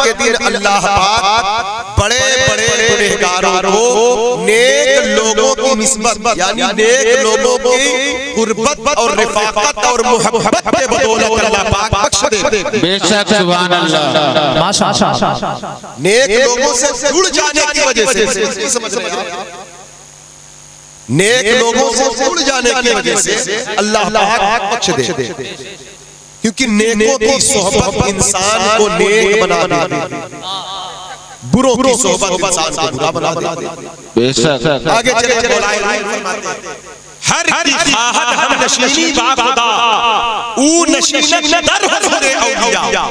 के दिन अल्लाह पाक बड़े बड़े गुनहगारों को नेक लोगों की निस्बत यानी नेक लोगों की कुर्बत और रिफाकत और मोहब्बत के बदौलत अल्लाह पाक बख्श देते। बेशक सुभान अल्लाह, माशाअल्लाह। नेक लोगों से जुड़ जाने की वजह से, समझ रहे हैं, नेक लोगों से जुड़ जाने की वजह से अल्लाह पाक बख्श देते, क्योंकि नेकों की सोहबत इंसान को नेक बना देती, बुरों की सोहबत इंसान को बुरा बना देती। बेशक आगे चले हर की खाहत हम नशीनी बा खुदा ऊ नशीनत दर हुजूरे औलिया।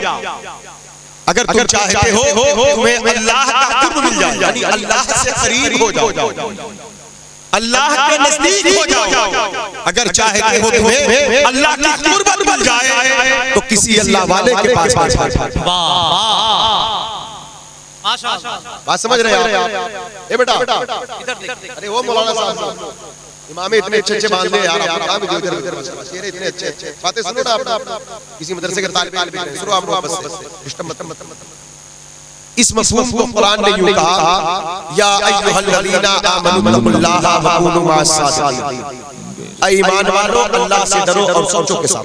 अगर तुम चाहते हो तुम्हें अल्लाह का कुर्ब मिल जाए, यानी अल्लाह से करीब हो जाओ, अल्लाह के नजदीक हो जाओ, अगर चाहते हो तुम्हें अल्लाह की कुर्बत मिल जाए तो किसी अल्लाह वाले के पास बात समझ रहे हैं आप? ए बेटा अरे वो मौलाना साहब इमाम इतने अच्छे अच्छे बांध ले यार, आप काम भी इधर उधर शेर इतने अच्छे अच्छे बातें सुनो ना आप, किसी मदरसे के तालिब इल्म सुनो आप बस डिस्टर्ब मत। इस मफ़हूम को कुरान ने यूं कहा, या अय्युहल्लज़ीना आमनु बिल्लाहि व कूनू मअस-सादिक़ीन, ऐ ईमान वालों अल्लाह से डरो और सोचो के साथ।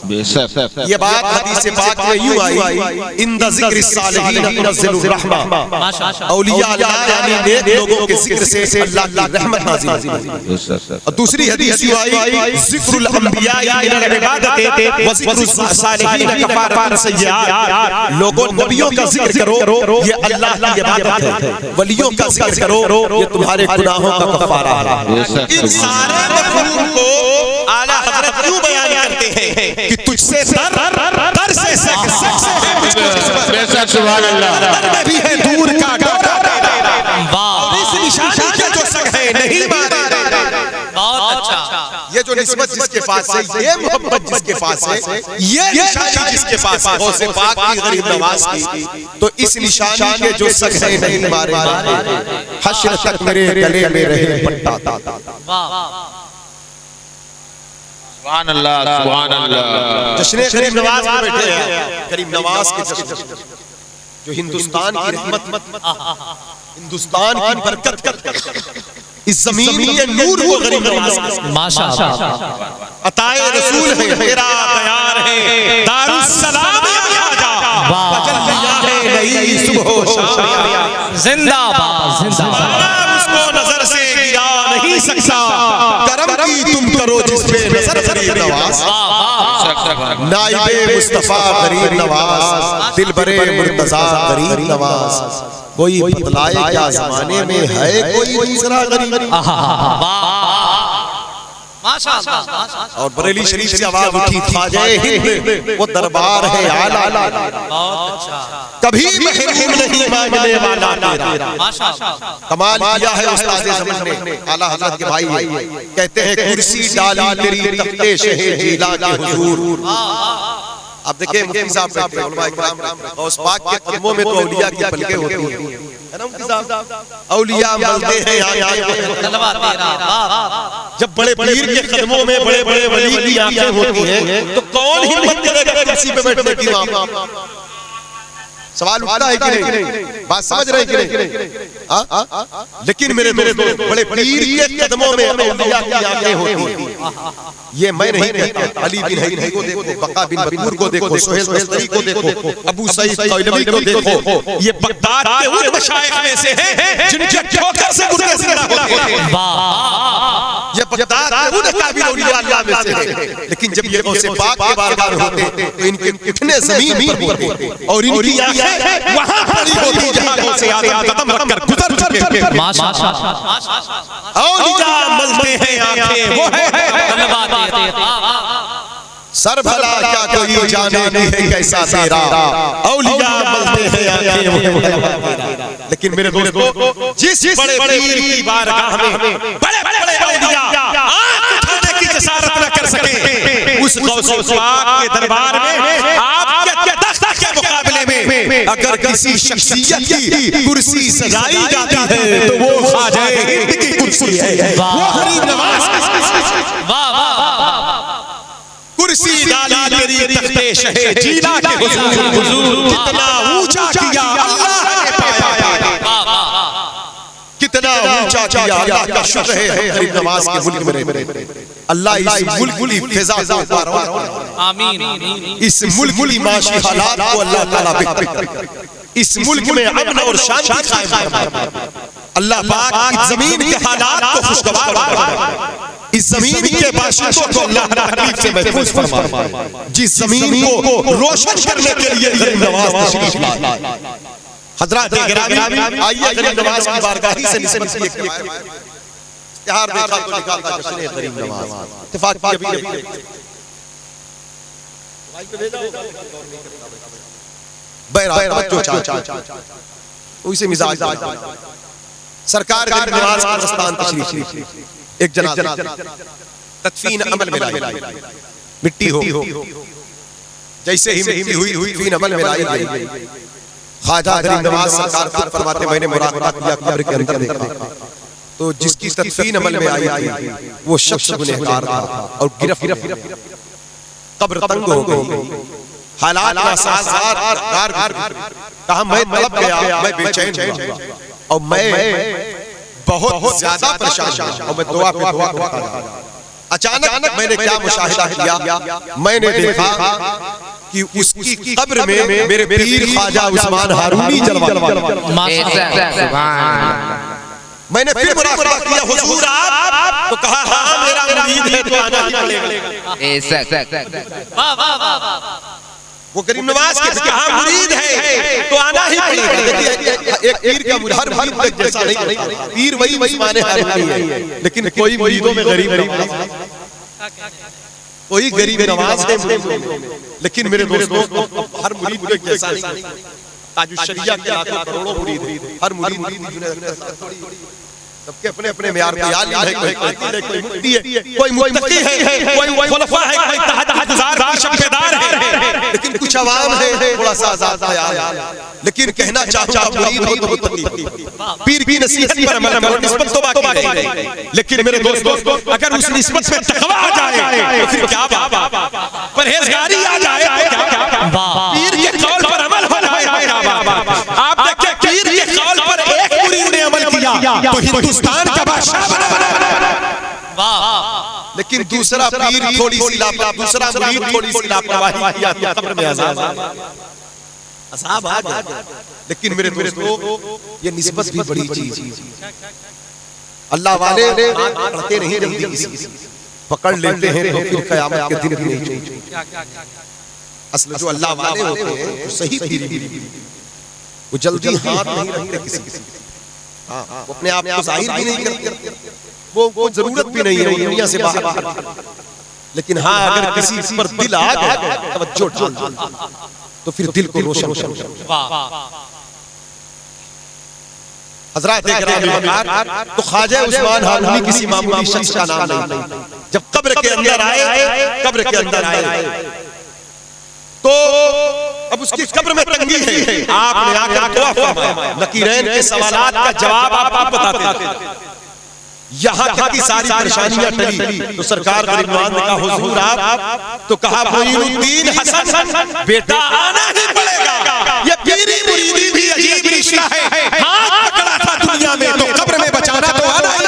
बेशक ये बात हदीस पाक में यूं आई, इंदा ज़िक्र सालिहीन युनज़्ज़िलुर रहमा, औलिया अल्लाह यानी नेक लोगों के जिक्र से अल्लाह की रहमत नाज़िल होती है। और दूसरी हदीस यूं आई, ज़िक्रुल अंबिया मिनल इबादत व ज़िक्रुस सालिहीन कफ़ारतुन सय्यिआत, लोगों नबियों का जिक्र करो ये अल्लाह की इबादत है, वलियों का जिक्र करो ये तुम्हारे गुनाहों का कफ़ारा है। इन सारे मफ़हूम को आला हज़रत क्यों बयान करते हैं कि तुझसे दर से सक बेशक सुभान अल्लाह, दर में भी है दूर का डर, और इस निशानी के जो सक है नहीं मारे। बहुत अच्छा। ये जो निस्बत जिसके पास है, ये मोहब्बत जिसके पास है, ये निशानी जिसके पास है, गौसे पाक की गरीब नवाज की, तो इस निशानी के जो सक है नहीं मारे, हश्र तक मेरे गले में रहे पट्टा। सुभान अल्लाह, सुभान अल्लाह। जश्न करीम नवाज में बैठे हैं, करीम नवाज के जश्न जो हिंदुस्तान की रहमत, हिंदुस्तान की बरकत, इस जमीन के नूर को करीम नवाज माशाअल्लाह अताए रसूल है, मेरा तैयार है दारुस्सलाम आजा, वजल्लिया है नई सुबह शाम, जिंदाबाद जिंदाबाद, उसको नजर से गिरा नहीं सकता, करम की तुम करो जिस पे नजर करीम नवाज, नाइबे मुस्तफा करीम नवाज, दिलबरे मुर्तजा करीम नवाज, कोई बतलाए क्या जमाने में है कोई दूसरा गरीब। माशाअल्लाह। और बरेली शरीफ से आवाज उठी, ख्वाजे हिंद वो दरबार है आला, कभी महरूम नहीं मांगने वाला तेरा। कमाल किया है उस्ताद ज़मान ने, आला हज़रत के भाई कहते हैं, कुर्सी डाली तेरी तख्ते शहे जीला के हुजूर। अब देखिए मुफ्ती साहब कहते हैं, उलमा इकराम गौस पाक के कदमों में तो औलिया की पलकें होती हैं, है ना मुफ्ती साहब? औलिया मलते हैं जब बड़े पीर के कदमों में बड़े बड़े वली की आंखें होती हैं, तो कौन हिम्मत करेगा कुर्सी पे बैठने की? वहां सवाल उठता है कि नहीं? बात समझ रहे हैं कि नहीं? लेकिन मेरे दोस्त, बड़े पीर के कदमों में औलिया की आंखें होती हैं। ये मैं नहीं कहता, अली बिन हदीन को देखो, बका बिन बकूर को देखो, सुहेल तस्तरी को देखो, अबू सईद तौलवी को देखो, ये बगदाद के उन मशाइख में से हैं जिनके ठोकर से मुर्दे जिंदा होते हैं। वाह, ये बगदाद के उन काबिल औलिया अल्लाह में से हैं। लेकिन जब ये गौसे पाक के बारगाह में होते तो इनके उठने जमीन पर होते और इनकी आंखें वहां पड़ी होती जहां गौसे आज़म कदम रखकर गुजर चुके हैं। माशाअल्लाह। औलिया मलते हैं आंखें, वो है सर भला क्या कोई जाने नहीं है कैसा तेरा, औलिया मलते हैं आंखें। लेकिन मेरे दोस्तों, जिस बड़े पीर की बारगाह में बड़े बड़े औलिया आंख उठाने की जसारत न कर सके, उस गौसे पाक के दरबार में आपके तख्त के मुकाबले में अगर किसी शख्सियत की कुर्सी सजाई जाती है तो वो ख्वाजा हिंद की कुर्सी है, वो गरीब नवाज की कुर्सी है। वाह वाह, कुर्सी डाली तेरी तख्ते शहे जीला के हुजूर, कितना ऊंचा किया ऊंचा किया। अल्लाह का शुक्र है गरीब नवाज के मुल्क में रहे। अल्लाह इस मुल्क की फिजा को आमीन। इस मुल्क की माशी हालात को अल्लाह ताला बेहतर करे। इस मुल्क में अमन और शांति कायम फरमाए। अल्लाह पाक इस जमीन के हालात को खुशगवार फरमाए। इस जमीन के बाशिंदों को अल्लाह तकलीफ से महफूज फरमाए। जिस जमीन को रोशन करने के लिए गरीब नवाज तशरीफ लाए। हजरत गिरामी आइए गरीब नवाज की बारगाही से निस्बत किए इश्तिहार देखा तो लिखा था जश्न गरीब नवाज। इत्तेफाक किया अभी उसे मिजाज सरकार गरीब नवाज का दस्तान तशरीफ एक जनाजा तदफीन अमल में लाई। मिट्टी हो जैसे ही मिट्टी हुई तदफीन अमल में लाई। ख्वाजा गरीब नवाज सरकार खुद फरमाते मैंने मुराकबा किया कब्र के अंदर देखा तो जिसकी तदफीन अमल में आई थी वो शख्स गुनहगार था और गिरफ्त कब्र तंग हो गई। हालात नासाज़गार कहा मैं तड़प गया, मैं बेचैन हुआ और मैं बहुत ज्यादा परेशान और मैं दुआ पे दुआ करता रहा। अचानक मैंने क्या मुशाहिदा किया, मैंने देखा कि उसकी कब्र में मेरे पीर ख्वाजा उस्मान हारूनी जलवा। मैंने फिर मुराकबा किया हुजूर आप, तो कहा हाँ मेरा मुरीद है तो आना ही पड़ेगा। वो गरीब नवाज के कहा मुरीद है तो आना ही पड़ेगा। एक पीर का मुराद हर मुरीद जैसा नहीं, पीर वही उस्मान हारूनी है लेकिन कोई मुरीदों में गरीब कोई गरीब नवाज है लेकिन मेरे दोस्तों हर मुरीद एक जैसा नहीं। ताजुश्शरिया के लाखों करोड़ों मुरीद हैं, हर मुरीद सबके अपने अपने मेयार है। कोई मुफ्ती है, कोई मुत्तकी है, कोई खुलफा है, कोई तहज्जुदार है, शबेदार है, लेकिन कुछ अवाम है थोड़ा सा आजाद ख्याल। लेकिन कहना चाहूंगा मुरीद हो तो मुत्तकी पीर की नसीहत पर अमल करो। निस्बत तो बाकी है लेकिन मेरे दोस्तों अगर उस निस्बत पे तकवा आ जाए तो फिर क्या बात, परहेजगारी आ जाए तो क्या, पीर के कौल पर अमल हो जाए। आप देखिए पीर के कौल पर एक मुरीद ने अमल किया तो हिंदुस्तान का बादशाह बना। लेकिन दूसरा पीर थोड़ी सी लापरवाही, दूसरा मुरीद थोड़ी सी लापरवाही किया तो कब्र में अज़ाब आ गया। लेकिन मेरे दोस्तों ये निस्बत भी बड़ी चीज। अल्लाह वाले पकड़ते नहीं जल्दी किसी, पकड़ लेते हैं तो फिर क़यामत के दिन भी नहीं छोड़ते। असल जो अल्लाह वाले होते हैं वो सही पीर वो जल्दी हाथ नहीं रखते किसी। वो अपने आप को जाहिर भी नहीं करते, वो जरूरत भी नहीं है दुनिया से बाहर। लेकिन हाँ अगर किसी पर दिल आ गया तवज्जो तो फिर दिल को रोशन हज़रात तो ख्वाजा उस्मान हारूनी किसी मामूली शख्स का नाम नहीं। जब कब्र के अंदर आए तो अब उसकी कब्र में तंगी है। आपने आकर दुआ फरमाया, नकीरैन के सवालात का जवाब आप बताते थे। यहाँ तक की सारी परेशानियां टली तो सरकार गरीब नवाज ने कहा हुजूर आप, तो कहा मोइनुद्दीन हसन बेटा आना ही पड़ेगा। ये पीरी मुरीदी भी अजीब रिश्ता है। हाथ पकड़ा था दुनिया में तो कब्र में बचाना तो आना ही,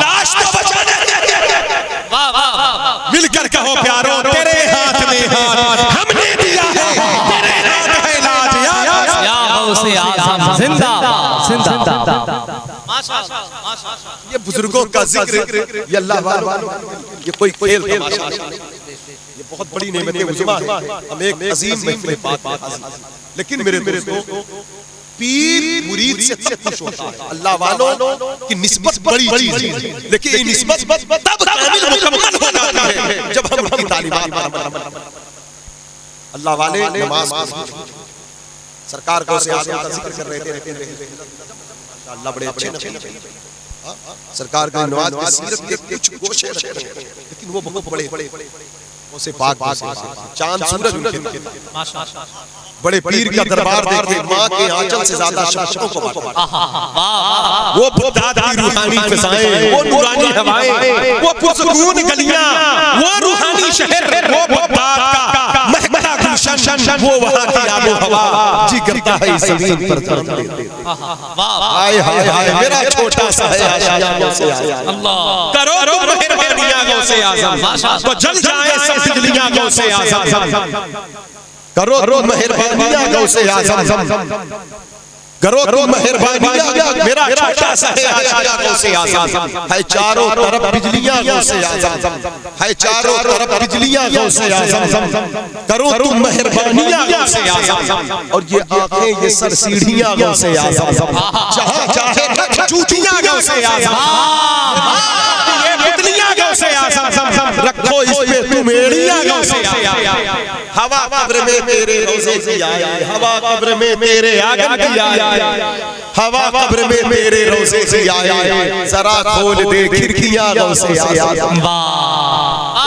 लाश तो बचाना। मिलकर कहो प्यारो तेरे हाथ में हाथ हमने दिया है, तेरे हाथ है इलाज या गौसे आज़म जिंदाबाद। ये बुजुर्गों का जिक्र, ये अल्लाह वालों, ये कोई खेल तमाशा, ये बहुत बड़ी नेमत उज़्मा है। हम एक अजीम महफिल बात, लेकिन मेरे दोस्तों पीर मुरीद से तब खुश होता है। अल्लाह वालों की निस्बत बड़ी चीज है, लेकिन ये निस्बत तब कामिल मुकम्मल हो जाती है जब हम उनकी तालीमात पर अमल करते हैं। अल्लाह वाले नमाज सरकार को से आज़म का जिक्र कर रहे थे। अल्लाह बड़े अच्छे नबी सरकार का नवाज की सीरत के कुछ गोशे रखे हैं, लेकिन वो बहुत बड़े उसे पाक चांद सूरज उनके माशाअल्लाह। बड़े पीर का दरबार देखे, मां के आंचल से ज्यादा शख्सों को वो बगदाद की रूहानी फिजाएं, वो नूरानी हवाएं, वो पुरसकून गलियां, वो रूहानी शहर, वो बगदाद का महकता गुलशन वो वहाँ की आबो हवा जी करता है इस जमीन पर दर्द देते। हाय हाय हाय मेरा छोटा सा है आशिया गौसे आज़म। करो तो मेहरबानियां गौसे आज़म तो जल जाए सब बिजलियां गौसे आज़म। करो तो मेहरबानियां गौसे आज़म, करो तो मेहरबानियां मेरा छोटा सा है आशिया गौसे आज़म। है चारों तरफ बिजलियां गौसे आज़म, है चारों तरफ बिजलियां गौसे आज़म। करो तुम मेहरबानियां गौसे आज़म और ये आंखें ये सर सीढ़ियां गौसे आज़म। जहां चाहे रख जूतियां गौसे आज़म, ये बिजलियां गौसे आज़म। रखो इस पे तुम एड़ियां गौसे आज़म। हवा कब्र में तेरे रोज़े की आई, हवा कब्र में तेरे आगन की आई, हवा कब्र में तेरे रोज़े की आई। जरा खोल दे खिड़कियां गौसे आज़म।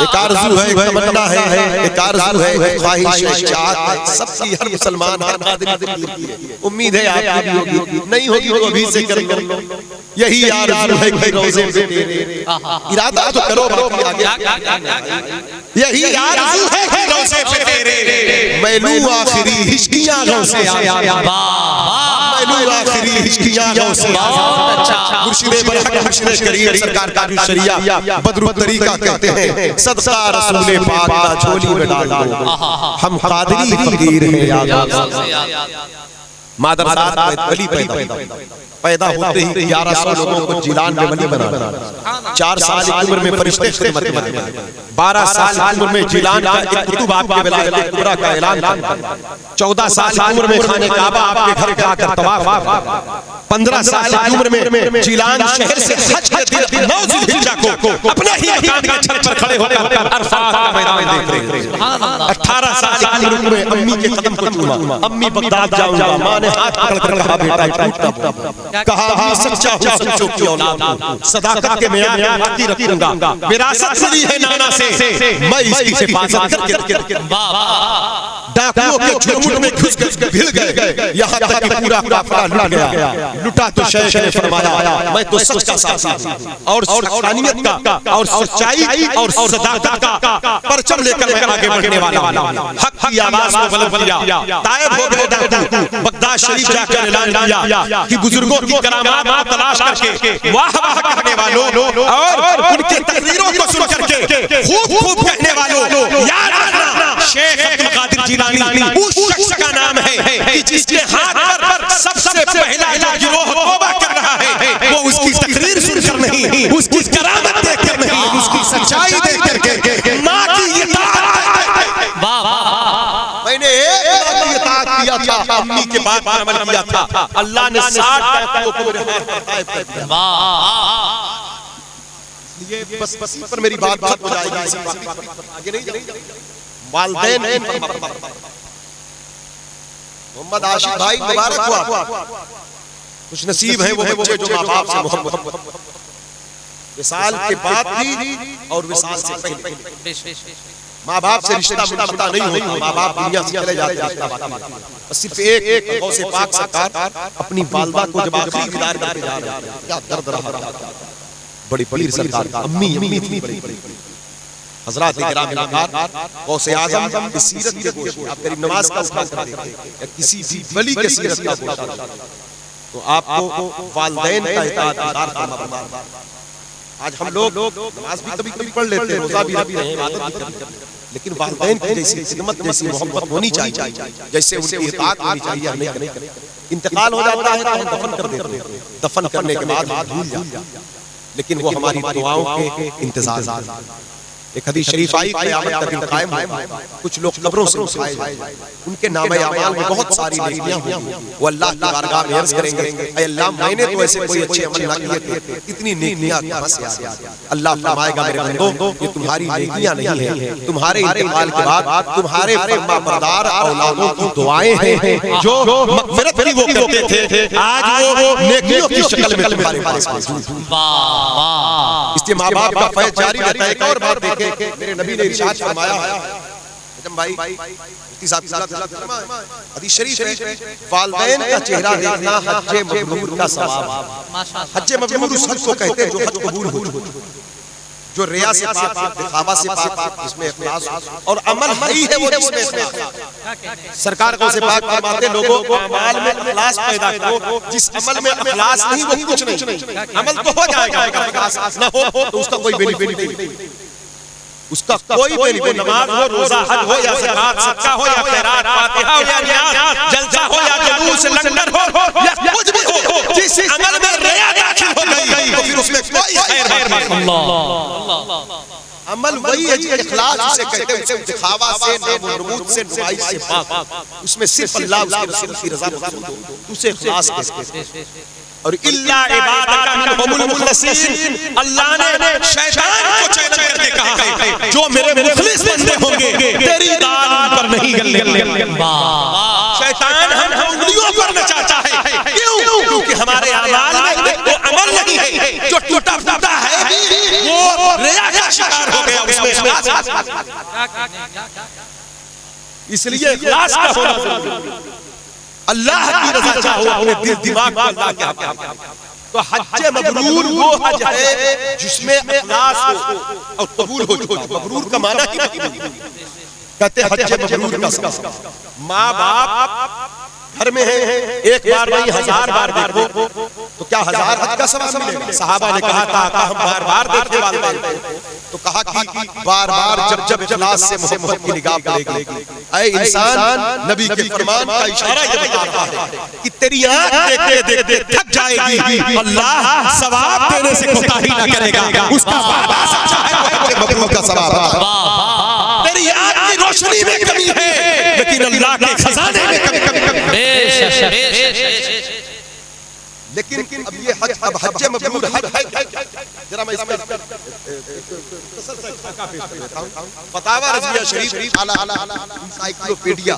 एक आरज़ू है, एक तमन्ना है, एक आरज़ू है, एक ख्वाहिश है, चाहत है सबकी, हर मुसलमान हर आदमी की। उम्मीद है आपकी भी होगी, नहीं होगी तो अभी से कर लो। यही आरज़ू है कि रोज़े पे तेरे, इरादा तो करो बाकी आगे। यही आरज़ू है कि रोज़े पे तेरे मैं लूं आखिरी हिचकियां गौसे आज़म। मैं लूं आखिरी हिचकियां गौसे आज़म। मुर्शिद बरहक मुर्शिद करीम सरकार का शरिया बदरुत तरीका कहते हैं, सदका रसूल पाक का झोली में डाल दो, हम कादरी फकीर हैं या गौसे। मादरसात में वली पैदा होते ही 1100 लोगों को जिलान में वली बना दिया। 4 साल की उम्र में फरिश्ते खिदमत में, 12 साल की उम्र में जिलान का एक कुतुब आपके विलायत कुबरा का ऐलान करता, 14 साल की उम्र में खाने काबा आपके घर का आकर तवाफ, 15 साल की उम्र में जिलान शहर से हज के दिन 9 ज़िलहिज्जा को अपने ही मकान के छत पर खड़े होकर अरफात का मैदान देख रहे हैं। 18 साल की उम्र में अम्मी के कदम को चूमा, अम्मी बगदाद जाऊंगा, मां ने हाथ पकड़कर कहा बेटा टूटा, कहा मैं सच्चा हूं सच्चों की औलाद, सदाकत के मेयार बाकी रखूंगा, विरासत मिली है नाना से मैं इसकी हिफाजत करके। डाकुओं के झुरमुट में घुस के भिड़ गए, यहाँ तक कि पूरा काफिला लुट गया। लुटा तो शेख ने फरमाया मैं तो सच का साथी हूं और हक़ानियत का और सच्चाई और सदाकत का परचम लेकर मैं आगे बढ़ने वाला हूं। हक की आवाज को बुलंद किया, तायब हो गए डाकू, बगदाद शरीफ जाकर ऐलान किया कि बुजुर्गों की करामात को तलाश करके वाह वाह कहने वालों और उनके तकरीरों को सुन करके खूब खूब कहने वालों, याद रखना शेख अब्दुल कादिर जिलानी उस शख्स का नाम है कि जिसके हाथ पर सबसे पहला जो गिरोह तौबा कर रहा है वो उसकी तकरीर सुनकर नहीं, उसकी करामत देखकर नहीं, उसकी सच्चाई देख करके मां की इताअत। वाह वाह, मैंने एक मां की इताअत किया था, अम्मी के बात पर अमल किया था, अल्लाह ने 60 टाइपों को मेरे हाथ पर गायब कर दिया। वाह, ये बस पर मेरी बात खत्म हो जाएगी, आगे नहीं जाएंगे। वालिदैन मोहम्मद आशिक भाई मुबारक हुआ, कुछ नसीब है वो बच्चे जो माँ बाप से मोहब्बत, विसाल के बाद भी और विसाल से पहले माँ बाप से रिश्ता पता नहीं होता, माँ बाप दुनिया से चले जाते हैं। सिर्फ एक गौसे पाक सरकार अपनी वालिदा को जब आखिरी विदाई करके जा रहे हैं, क्या दर्द रहा, बड़ी पीर सरकार अम्मी इतनी बड़ी हज़रात किराम गौसे आज़म की सीरत के गोशे आप करीब नमाज का उठा कर देखें या किसी भी वली के सीरत का गोशा तो आपको वालिदैन का इताअत करना। आज हम लोग नमाज भी कभी-कभी पढ़ लेते हैं, रोज़ा भी रखते हैं, इबादत भी करते हैं, लेकिन वालिदैन की जैसी खिदमत जैसी मोहब्बत होनी चाहिए, जैसे उनकी इताअत होनी चाहिए नहीं। इंतकाल हो जाता है तो हम दफन कर देते हैं, दफन करने के बाद भूल जाते हैं, लेकिन वो हमारी दुआओं के इंतजार में। एक हदीस शरीफ आई क़यामत का दिन कायम होगा, कुछ लोग कब्रों से उठाए जाएंगे, उनके नामे अमाल में बहुत सारी नेकियां होंगी, वो अल्लाह की बारगाह में अर्ज़ करेंगे ऐ अल्लाह मैंने तो ऐसे कोई अच्छे अमल ना किए थे, इतनी नेकियां कहां से आ गई। अल्लाह फरमाएगा मेरे बंदो ये तुम्हारी नेकियां नहीं है, तुम्हारे इंतकाल के बाद तुम्हारे फरमाबरदार औलादों की दुआएं हैं जो मग़फ़िरत की वो करते थे, आज वो नेकियों की शक्ल में तुम्हारे पास मौजूद। वाह वाह, इसलिए माँ बाप का फैज़ जारी रहता है। एक और बात देखें, मेरे नबी ने इरशाद फरमाया भाई मुफ्ती साहब हदीस शरीफ है, वालिदैन का चेहरा देखना हज्जे मबरूर का सवाब। हज्जे मबरूर उस हज को कहते हैं जो हज कबूल हो, जो रिया से पाक, दिखावा से पाक, इसमें इखलास और अमल ही है वो जिसमें इखलास। सरकार को से पाक फरमाते लोगों को अमाल में इखलास पैदा करो, जिस अमल में इखलास नहीं वो कुछ नहीं। अमल तो हो जाएगा, इखलास ना हो तो उसका कोई बेनिफिट नहीं, उसका कोई बेनिफिट। नमाज हो, रोजा, हज हो या ज़कात, सदका हो या खैरात, फातिहा हो या नियाज़, जलसा हो या जुलूस, लंगर हो या कुछ भी हो, जिस अमल में रिया दाखिल हो गई तो फिर उसमें कोई खैर नहीं। अमल वही है जो इखलास उसे कहते हैं, उसे दिखावा से, नामुनूद से, नुमाइश से पाक, उसमें सिर्फ अल्लाह उसके रसूल की रज़ा मकसूद हो, उसे इखलास कहते हैं। और इल्ला इबादका मिनहुमुल मुखलिसीन, अल्लाह ने शैतान को चैलेंज करके कहा है जो मेरे मुखलिस बंदे होंगे तेरी दाल उन पर नहीं गलने। शैतान हम उंगलियों पर नचाता है, क्यों? क्योंकि हमारे अमाल में वो अमल नहीं है, जो टूटा फूटा है वो रिया का शिकार हो गया उसमें। इसलिए इखलास का होना जरूरी है। अल्लाह की रज़ा चाहो अपने दिल दिमाग को अल्लाह के हक़। तो हज मबरूर वो हज है जिसमें इखलास हो और कबूल हो चुका। मबरूर का माना ही नहीं, कहते हज मबरूर का सबब। माँ बाप घर में है, एक बार नहीं 1000 बार देखो तो क्या 1000 हज का सवाब मिलेगा? सहाबा ने कहा था हम बार बार देखने वाले हैं, तो कहा कि बार बार जब जब इखलास से मोहब्बत की निगाह पड़ेगी। ऐ इंसान, नबी के फरमान का इशारा ये बता रहा है कि तेरी आंख देखते देखते थक जाएगी, अल्लाह सवाब देने से कोताही ना करेगा, उसका वादा सच्चा है, मबरूर का सवाब। तेरी आंख की रोशनी में कमी है लेकिन अल्लाह के खजाने में कमी। लेकिन अब ये हज, अब हज मबरूर हज है, जरा मैं इसमें फतावा रज़िया शरीफ एनसाइक्लोपीडिया,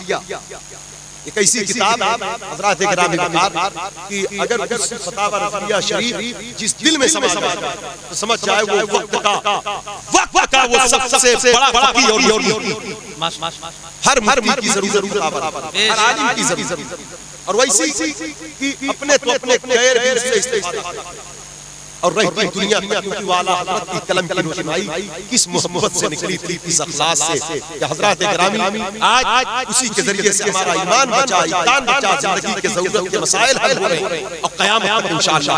एक ऐसी किताब हज़रात किराम बता कि अगर उस फतावा रज़िया शरीफ जिस दिल में समा जाए तो समझ जाए वो वक्त का वो सबसे बड़ा फकीह और हर मुफ्ती की जरूरत, हर आलिम की जरूरत। और वैसी कि अपने तो अपने गैर भी उससे इस्तेमाल और रहती दुनिया तक वाला हज़रत की कलम की रोशनाई किस मोहब्बत से निकली थी, किस इखलास से कि हज़रत गिरामी आज उसी के जरिए से हमारा ईमान बचा, ईमान बचा, जिंदगी के ज़रूरत के मसाइल हल हो रहे हैं और क़यामत में इंशाअल्लाह।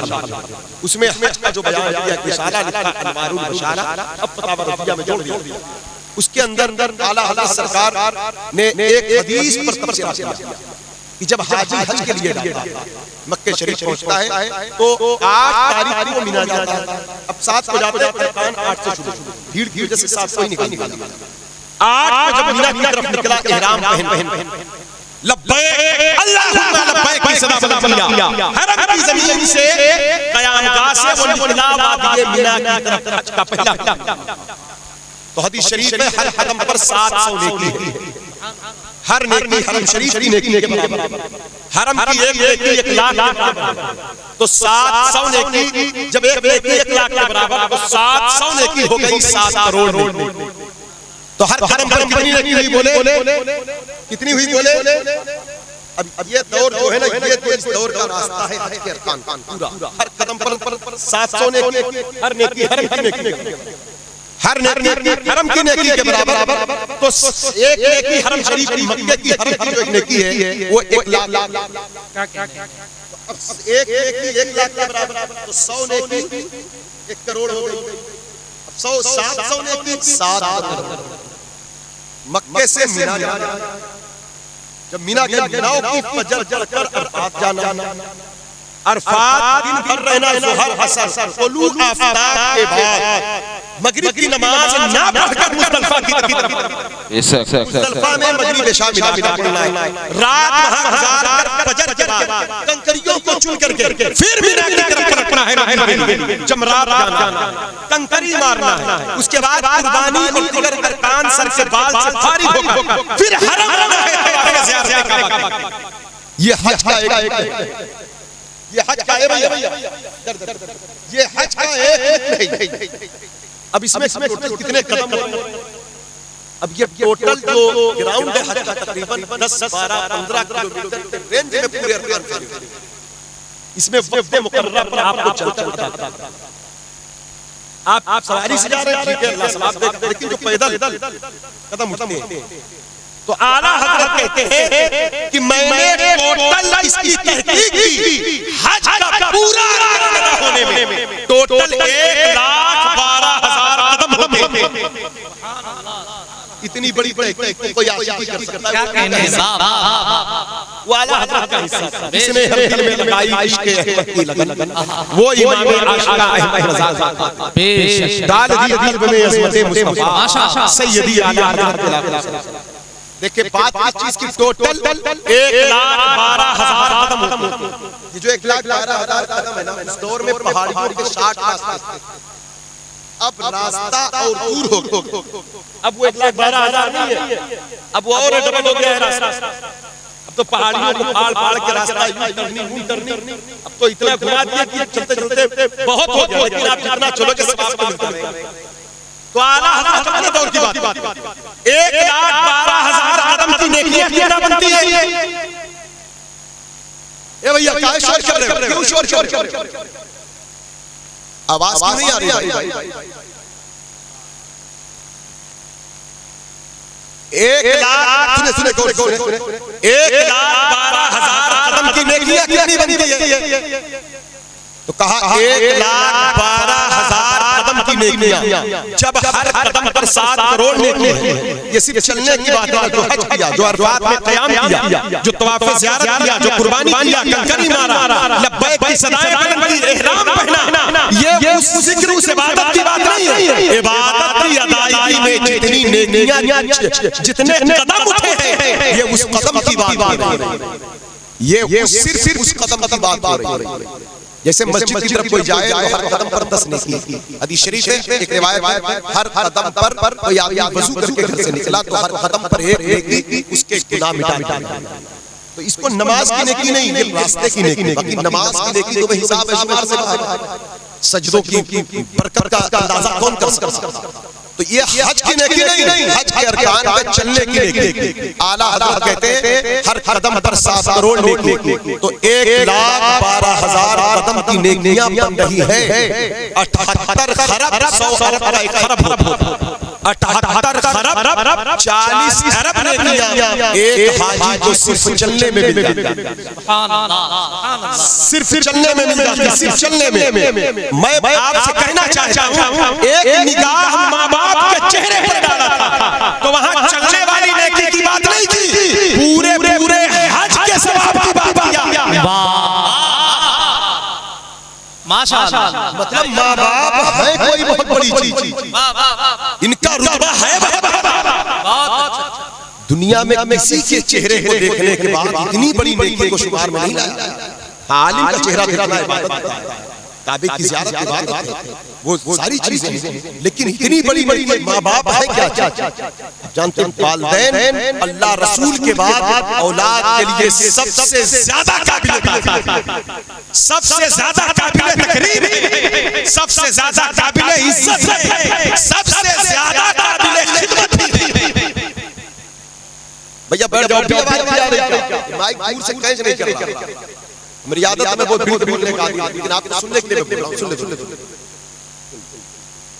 उसमें हज का जो बयान किया कि इशारा लिखा अनवारुल बशारा, अब फतावा रज़िया में जोड़ दिया। उसके अंदर आला हज़रत सरकार ने एक हदीस पर तबसरा किया कि जब हाजी हज के लिए जाता है, मक्के शरीफ पहुंचता है तो 8 तारीख को मिना जाता है। अब 7 को जाते हैं, 8 से शुरू, भीड़ की वजह से 7 को ही निकाला। 8 को जब मिना की तरफ निकला, इहराम पहन लब्बैक अल्लाहुम्मा लब्बैक की सदा किया, हरम की जमीन से क़यामगाह से वो निकला वादी मिना की तरफ हज का पहला। तो हदीस शरीफ में हर कदम पर 700 नेकी है, हर नेकी हरम शरीफ की नेकी के बराबर। हरम की एक नेकी 1 लाख के बराबर, तो 700 नेकी जब एक नेकी 1 लाख के बराबर तो 700 नेकी हो गई 7 करोड़ नेकी। तो हर कदम पर कितनी नेकी हुई बोले? कितनी हुई बोले? अब ये दौर जो है ना, ये तो इस दौर का रास्ता है हज के अरकान पूरा। हर कदम पर 700 नेकी, हर नेकी हरम की नेकी, हर नेकी हरम की नेकी के बराबर। तो एक नेकी हरम शरीफ की, मक्के की हरम की जो एक नेकी है वो 1 लाख। एक नेकी 1 लाख के बराबर तो 100 नेकी 1 करोड़ हो गई। 700 नेकी 7 करोड़। मक्के से मिना जाना, जब मिना के मिनाओं की फजर कर अरफात जाना, अरफात दिन भर रहना, ज़ोहर असर तुलूक आफ़ताब के बाद मगरिब की नमाज ना पढ़कर मुज़दलिफ़ा की तरफ, मुज़दलिफ़ा में मगरिब इशा मिला पढ़ना है। रात वहां गुजार कर फजर के बाद कंकरियों को चुन करके फिर मिना की तरफ पलटना है, जमरात जाना, कंकरी मारना है। उसके बाद कुर्बानी और दीगर अरकान सर से बाल से फारिग होकर फिर हरम आना है तवाफ़ ज़ियारत काबा। ये हज का एक, ये हज का है भैया, ये हज का है। अब इसमें टोटल कितने कदम? अब ये टोटल जो ग्राउंड है हज का तकरीबन 10, 12, 15 किलोमीटर के रेंज में पूरे अरकान फैले। इसमें वक़्त मुकर्रर पर आपको चलता आप सवारी से जा रहे हैं, ठीक है, अल्लाह सवाब देगा, लेकिन जो पैदल कदम उठाते हैं तो आला हजरत कहते हैं कि मैंने टोटल इसकी तहकीक की, हज का पूरा होने में टोटल 1,12,000 कदम होते हैं। इतनी बड़ी तहकीक कोई आशिक कर सकता है? क्या कहने हैं साहब, वो आला हजरत का हिस्सा जिसने हम दिल में लगाई इश्क अहमद की लगन, वो इमाम आशिका अहमद रज़ा बेशक डाल दी दिल में अज़मत मुस्तफा माशाअल्लाह सैयदी आला हजरत। देखिए बात किस चीज की, टोटल 1,12,000 कदम। ये जो 1,12,000 कदम है ना, इस दौर में पहाड़ियों के 60 रास्ते, अब रास्ता और दूर हो गया। अब वो 1,12,000 नहीं है, अब वो और डबल हो गया है रास्ता। अब तो पहाड़ियों को फाड़ के रास्ता यूं टर्निंग, अब तो इतना घुमा दिया कि चलते चलते बहुत हो गया, लेकिन आप जितना चलोगे सवाब मिलता है। तो आला हजरत अपने दौर की बात, 1,12,000 कदम की नेकियां कितना बनती है? ए भैया क्या शोर कर रहे हो, क्यों शोर कर रहे हो? आवाज क्यों नहीं आ रही भाई? 1,00,000 सुने 1,12,000 कदम की नेकियां कितनी बनती है? तो कहा 1,12,000 कदम की नेकियां, जब हर कदम पर 7 करोड़ नेकियां। ये सिर्फ चलने की बात है, जो हज किया, जो अरफात में क़याम किया, जो तवाफ़े ज़ियारत किया, जो कुर्बानी किया, कंकरी मारा, लब्बैक की सदाएं बुलंद की, इहराम पहना, ये उस ज़िक्र उस इबादत की बात नहीं है। इबादत की अदायगी में जितनी नेकियां, जितने कदम उठे हैं, ये उस कदम की बात हो रही है। ये सिर्फ उस कदम की बात हो रही है। जैसे मस्जिद की तरफ कोई जाए तो हर कदम पर 10 नेकी। हदीस शरीफ है, एक रिवायत है, हर कदम पर कोई आदमी वज़ू करके घर से निकला तो हर कदम पर एक नेकी उसके गुनाह मिटा। तो इसको नमाज की नेकी नहीं, ये रास्ते की नेकी। बाकी नमाज की नेकी तो हिसाब है शुमार से बाहर, सजदों की बरकत का अंदाजा कौन कर सकता? तो ये हज की नेकी नहीं, हज के अरकान पे चलने की नेकी। आला हजरत कहते हैं हर कदम पर 7 करोड़ नेकी। तो 1,12,000 कदम की नेकियां बन रही है। 78 खरब 100 अरब का 1 खरब होता, 78 खरब 40 अरब नेकियां एक हाजी को सिर्फ चलने में मिल जाती है। सिर्फ चलने में मिल जाती है, सिर्फ चलने में। मैं आपसे कहना चाहता हूं, एक निगाह माँ बाप के चेहरे पर डाला था तो वहां चलने वाली नेकी की बात नहीं थी, पूरे हज के सवाब की बात किया। माशाअल्लाह, मतलब माँ बाप है कोई बहुत बड़ी चीज, इनका रुतबा है बहुत। दुनिया में किसी के चेहरे को देखने के बाद इतनी बड़ी नेकी को शुमार में नहीं लाया। आलिम का चेहरा देखना इबादत है, काबे की ज़ियारत इबादत है, वो सारी चीजें हैं, लेकिन इतनी बड़ी माँ बाप है क्या? जानते हैं वालिदैन अल्लाह रसूल के बाद औलाद के लिए सबसे ज्यादा काबिल, सबसे ज्यादा काबिल तकरीम, सबसे ज्यादा काबिल इज्जत है, सबसे ज्यादा काबिल खिदमत है। भैया बैठ जाओ, माइक दूर से कैच नहीं कर रहा, मेरी आदत में बहुत बोलने का, लेकिन आप सुनने के लिए बोल रहा हूं, सुन ले।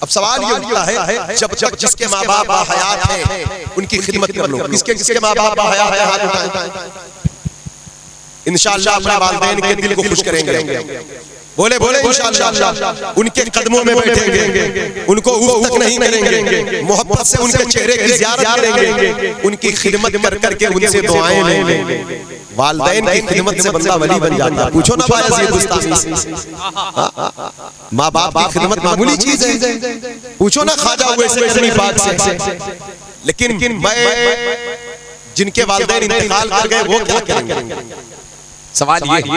अब सवाल ये उठता है, जब जिसके माँ बाप हयात हैं उनकी खिदमत कर लो। किसके माँ बाप हयात हैं हाथ उठाएं, इंशाअल्लाह अपने वालिदैन के दिल को खुश करेंगे। बोले इंशाअल्लाह उनके कदमों में बैठेंगे, उनको उफ तक नहीं करेंगे, मोहब्बत से उनके चेहरे की ज़ियारत करेंगे, उनकी खिदमत कर करके उनसे दुआएं लेंगे। वालिदैन की खिदमत से बंदा वली बन जाता है। पूछो ना बायज़ीद बुस्तामी से, माँ बाप की खिदमत मामूली चीज है। पूछो ना ख्वाजा उवैस करनी पाक से। लेकिन मैं जिनके वालिदैन इंतकाल कर गए वो क्या करेंगे? सवाल ये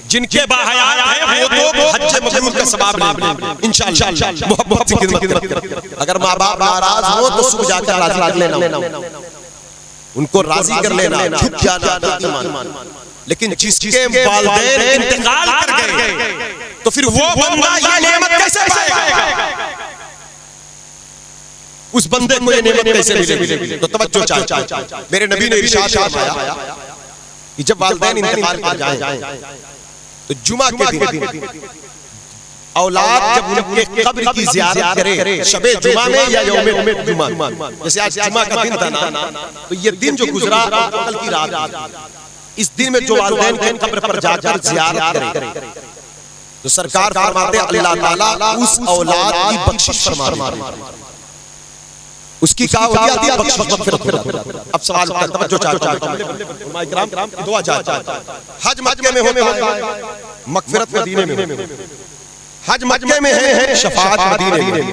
जिनके बाहयात हैं वो तो हज मबरूर का सवाब लेंगे इंशाअल्लाह, मोहब्बत से खिदमत करके। अगर माँ बाप नाराज हो तो सुबह जाकर राजी कर लेना, उनको राजी कर लेना, झुक जाना। लेकिन जिसके वालिदैन इंतकाल कर गए तो फिर वो बंदा ये नेमत कैसे पाएगा? उस बंदे को ये नेमत कैसे मिलेगी? तो तवज्जो चाहिए। मेरे नबी ने इरशाद फरमाया कि जब वालिदैन इंतकाल कर जाएं तो जुमा के दिन औलाद जब उनके कब्र की ज़ियारत करे शबे जुमा में या यौमे जुमा, जैसे आज जुमा का दिन था ना, तो ये दिन जो गुजरा कल की रात, इस दिन में जो वालिदैन के कब्र पर जाकर ज़ियारत करें तो सरकार फरमाते अल्लाह ताला उस औलाद की बख्शिश फरमाते, उसकी क्या होती है बख्शिश मगफिरत। अब सवाल उठता है, तवज्जो चाहता हूं, दुआ चाहता हूं। हज मक्के में होता है, मगफिरत मदीने में, हज मक्के में है, शफाअत मदीने में,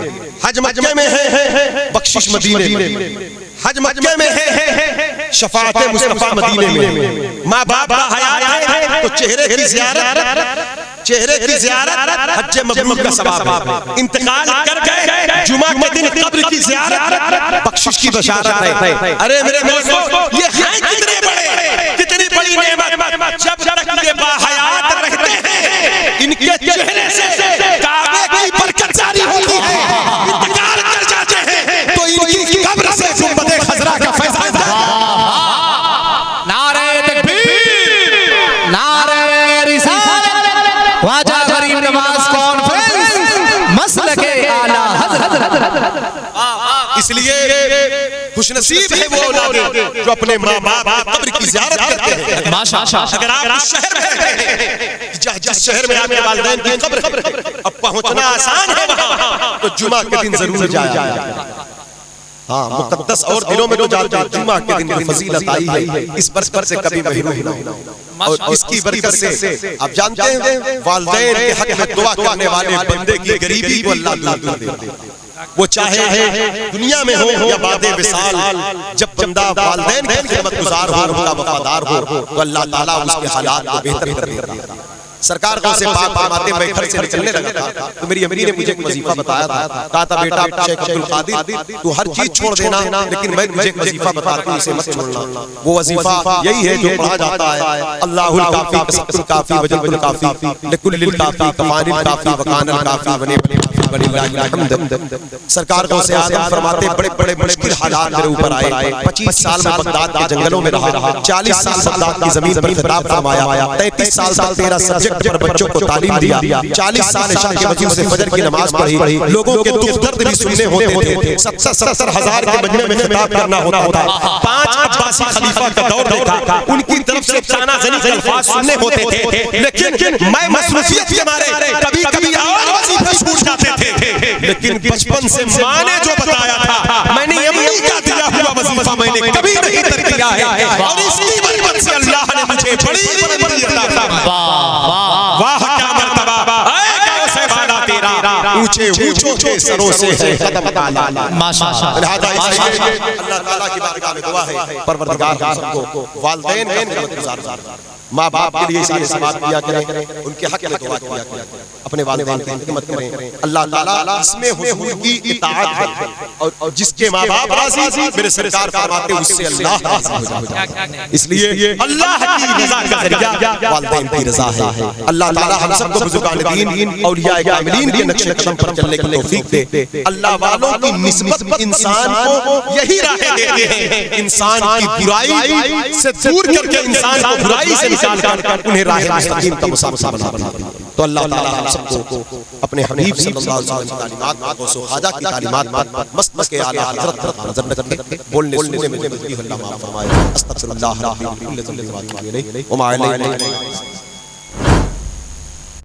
हज मक्के में है, बख्शिश मदीने में, हज मक्के में है, शफाअत मुस्तफा मदीने में। माँ बाप का हयात है तो चेहरे की ज़ियारत, चेहरे की ज़ियारत हज मबरूर का सवाब है। इंतकाल कर गए जुमा के दिन कब्र की ज़ियारत बख्शिश की बशारत है। अरे मेरे दोस्तों, ये हैं कितने बड़े, कितनी बड़ी नेमत, जब तक ये बाहयात रहते हैं इनके चेहरे से काबे की बरकत जारी होती है। इंतकाल कर जाते हैं तो इनकी कब्र से गुंबद खजरा का फैज़। नारे तकबीर, नारे रिसालत, ख्वाजा गरीब नवाज कॉन्फ्रेंस, मसलके आला हज़रत। इसलिए खुशनसीब है वो औलाद जो अपने माँ बाप की कब्र की ज़ियारत करते हैं। माशाअल्लाह। अगर आप इस शहर में रहते हैं, जिस शहर में आपके वालिदैन की कब्र है, अब पहुंचना आसान है वहां, तो जुमा के दिन जरूर जाया। हाँ, मुक़द्दस और दिनों में जो जाते हैं, जुमा के दिन की फजीलत आई है, इस बरकत से कभी महरूम ना हो। और इसकी बरकत से आप जानते हैं वालिदैन के हक में दुआ करने वाले बंदे की गरीबी को अल्लाह दूर कर देता है। वो चाहे दुनिया में हो या बादे विसाल, जब बंदा वालिदैन की खिदमत गुजार हो, उनका वफादार हो, तो अल्लाह ताला उसके हालात को बेहतर कर देता है। सरकार को से पाक फरमाते, मैं घर से निकलने लगा था तो मेरी अम्मी ने मुझे एक वजीफा बताया था, कहा था बेटा शेख अब्दुल कादिर तू हर चीज छोड़ देना, लेकिन मैं मुझे एक वजीफा बताती हूं, इसे मत छोड़ना। वो वजीफा यही है जो पढ़ा जाता है, अल्लाहुल काफी कसब्तुल काफी वजदुल काफी लिकुल्लिल काफी कमानिल काफी वकानल काफी वलिल्लाहिल हम्द। सरकार को से आदम फरमाते बड़े बड़े मुश्किल हालात मेरे ऊपर आए, 25 साल में बगदाद के जंगलों में रहा, 40 साल बगदाद की जमीन पर खिताब फरमाया, 33 साल तक 13 सब्जेक्ट पर बच्चों को तालीम दिया, 40 साल इशा के वजीफे से फजर की नमाज पढ़ी, लोगों के दुख दर्द भी सुनने होते थे, 70-70 हजार के मजमे में खिताब करना होता था, 5 अब्बासी खलीफा का दौर देखा, उनकी तरफ से तानाज़नी के अल्फाज सुनने होते थे, लेकिन मैं मसरूफियत के मारे कभी कभी और वजीफे छूट जाते थे। लेकिन बचपन से माँ ने जो बताया था, मैंने अम्मी का दिया हुआ वजीफा मैंने कभी नहीं तर्क किया है, और इसकी बरकत से अल्लाह ने मुझे बड़ी बड़ी अता फरमाई। वाह क्या मर्तबा, ऐ गाँव से वाला तेरा, ऊंचे ऊंचे सरों से है कदम ताला। माशाअल्लाह। अल्लाह ताला की बारगाह में दुआ है, परवरदिगार हम सबको वालिदैन का खिदमत गुजार, माँ बाप के लिए सारे सवाब किया करें, उनके हक में दुआ किया करें, अपने वालिदैन की खिदमत करें। अल्लाह ताला इसमें हुजूर की इताअत है, और जिसके माँ बाप राज़ी, मेरे सरकार फरमाते उससे अल्लाह राज़ी हो जाता है। इसलिए अल्लाह की रज़ा का ज़रिया वालिदैन की रज़ा है। अल्लाह ताला हम सबको बुज़ुर्गान दीन, औलियाए कामिलीन के नक्शे कदम पर चलने की तौफीक दे। अल्लाह वालों की निस्बत इंसान को यही राहें देते हैं, इंसान की बुराई से दूर करके इंसान को बुराई से निकाल कर उन्हें राह मुस्तकीम का मुसाफिर बना देते। तो अल्लाह ताला हम सबको अपने हबीब सल्लल्लाहु अलैहि वसल्लम की तालीमात को, ख्वाजा की तालीमात मस्तके आला हज़रत नजर में रखे, बोलने सुनने में जो गलती अल्लाह माफ फरमाए। अस्तगफिरुल्लाह रब्बी व मा अलैहि